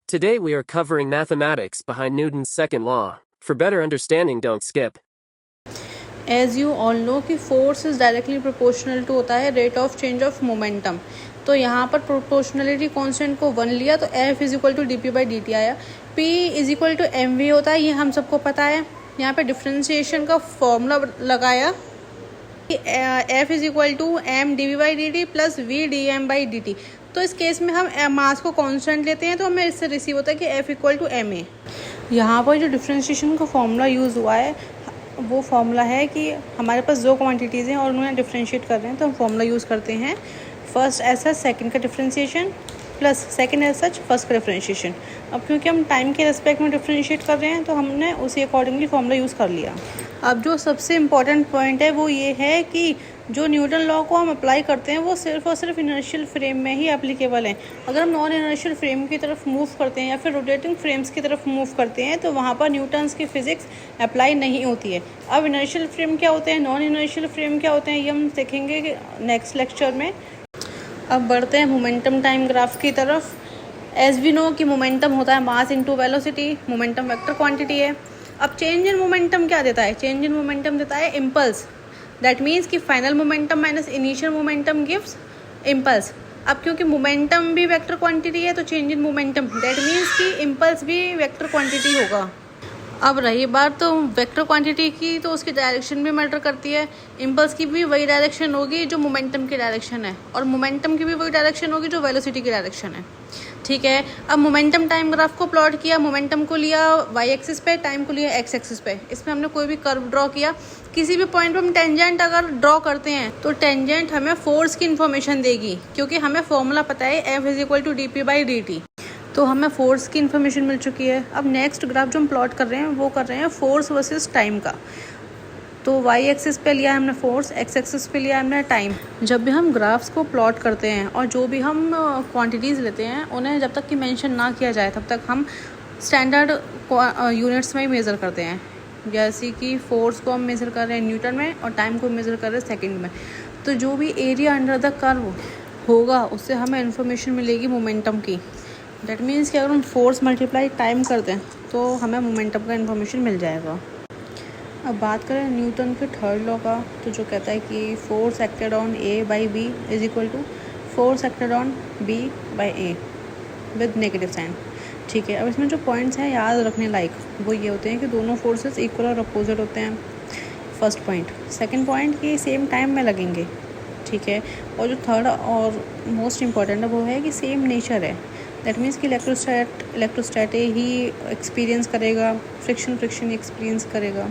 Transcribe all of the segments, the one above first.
Today we are covering mathematics behind Newton's second law. For better understanding, don't skip. As you all know कि force is directly proportional to होता है rate of change of momentum. तो यहाँ पर proportionality constant को 1 लिया तो F is equal to dp/dt आया। P is equal to mv होता है, ये हम सबको पता है। यहाँ पे डिफ्रेंशिएशन का फॉर्मूला लगाया कि F is equal to m dv/dt plus v dm/dt। तो इस केस में हम मास को कांस्टेंट लेते हैं तो हमें इससे रिसीव होता है कि F इक्वल टू ma। यहाँ पर जो डिफ्रेंशिएशन का फॉर्मूला यूज़ हुआ है वो फॉर्मूला है कि हमारे पास दो क्वांटिटीज़ हैं और उन्हें डिफ्रेंशिएट कर रहे हैं तो हम फॉर्मूला यूज़ करते हैं फर्स्ट एज सच सेकेंड का differentiation plus second as such first का डिफ्रेंशिएशन। अब क्योंकि हम टाइम के रेस्पेक्ट में डिफ्रेंशिएट कर रहे हैं तो हमने उसी अकॉर्डिंगली फॉर्मूला यूज़ कर लिया। अब जो सबसे इम्पॉर्टेंट पॉइंट है वो ये है कि जो न्यूटन लॉ को हम अप्लाई करते हैं वो सिर्फ और सिर्फ इनर्शियल फ्रेम में ही एप्लीकेबल है। अगर हम नॉन इनर्शियल फ्रेम की तरफ मूव करते हैं या फिर रोटेटिंग फ्रेम्स की तरफ मूव करते हैं तो वहाँ पर न्यूटन्स की फिजिक्स अप्लाई नहीं होती है। अब इनर्शियल फ्रेम क्या होते हैं, नॉन इनर्शियल फ्रेम क्या होते हैं, ये हम देखेंगे नेक्स्ट लेक्चर में। अब बढ़ते हैं मोमेंटम टाइम ग्राफ की तरफ। एज वी नो कि मोमेंटम होता है mass into velocity, momentum vector quantity है। अब चेंज इन मोमेंटम क्या देता है, चेंज इन मोमेंटम देता है इम्पल्स। दैट मीन्स कि final momentum minus initial momentum gives impulse. अब क्योंकि मोमेंटम भी वेक्टर क्वांटिटी है तो change in momentum that means कि इम्पल्स भी वेक्टर क्वांटिटी होगा। अब रही बात तो वेक्टर क्वांटिटी की, तो उसकी डायरेक्शन भी मैटर करती है। इम्पल्स की भी वही डायरेक्शन होगी जो मोमेंटम की डायरेक्शन है और मोमेंटम की भी वही डायरेक्शन होगी जो वेलोसिटी की डायरेक्शन है। ठीक है, अब मोमेंटम टाइम ग्राफ को प्लॉट किया, मोमेंटम को लिया वाई एक्सिस पे, टाइम को लिया एक्स एक्सिस पे। इसमें हमने कोई भी कर्व ड्रॉ किया, किसी भी पॉइंट पे हम टेंजेंट अगर ड्रॉ करते हैं तो टेंजेंट हमें फोर्स की इन्फॉर्मेशन देगी क्योंकि हमें फॉर्मूला पता है F is equal to dp/dt। तो हमें फोर्स की इन्फॉर्मेशन मिल चुकी है। अब नेक्स्ट ग्राफ जो हम प्लॉट कर रहे हैं वो कर रहे हैं फोर्स वर्सेस टाइम का। तो वाई एक्सिस पे लिया हमने फोर्स, एक्स एक्सिस पे लिया हमने टाइम। जब भी हम ग्राफ्स को प्लॉट करते हैं और जो भी हम क्वांटिटीज़ लेते हैं उन्हें जब तक कि मेंशन ना किया जाए तब तक हम स्टैंडर्ड यूनिट्स में ही मेज़र करते हैं। जैसे कि फोर्स को हम मेज़र कर रहे हैं न्यूटन में और टाइम को मेज़र कर रहे हैं सेकेंड में। तो जो भी एरिया अंडर द कर्व होगा उससे हमें इन्फॉर्मेशन मिलेगी मोमेंटम की। दैट मीन्स कि अगर हम फोर्स मल्टीप्लाई टाइम कर दें तो हमें मोमेंटम का इन्फॉर्मेशन मिल जाएगा। अब बात करें न्यूटन के थर्ड लॉ का, तो जो कहता है कि force acted on A by B is equal to force acted on B by A with negative sign. ठीक है, अब इसमें जो पॉइंट्स हैं याद रखने लायक वो ये होते हैं कि दोनों फोर्सेस इक्वल और अपोजिट होते हैं, फर्स्ट पॉइंट। सेकंड पॉइंट कि सेम टाइम में लगेंगे। ठीक है, और जो थर्ड और मोस्ट इम्पॉर्टेंट है वो है कि सेम नेचर है। दैट मीन्स कि इलेक्ट्रोस्टैट ही एक्सपीरियंस करेगा, फ्रिक्शन एक्सपीरियंस करेगा।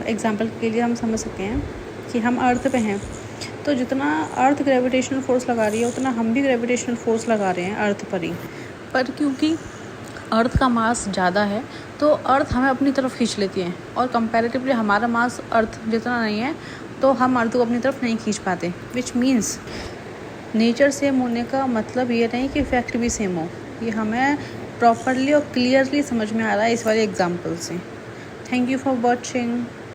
एग्जाम्पल के लिए हम समझ सकते हैं कि हम अर्थ पे हैं तो जितना अर्थ ग्रेविटेशनल फोर्स लगा रही है उतना हम भी ग्रेविटेशनल फोर्स लगा रहे हैं अर्थ पर ही। पर क्योंकि अर्थ का मास ज़्यादा है तो अर्थ हमें अपनी तरफ खींच लेती है और कंपैरेटिवली हमारा मास अर्थ जितना नहीं है तो हम अर्थ को अपनी तरफ नहीं खींच पाते। विच मीन्स नेचर सेम होने का मतलब ये नहीं कि इफेक्ट भी सेम हो। ये हमें प्रॉपरली और क्लियरली समझ में आ रहा है इस वाले एग्जाम्पल से। Thank you for watching.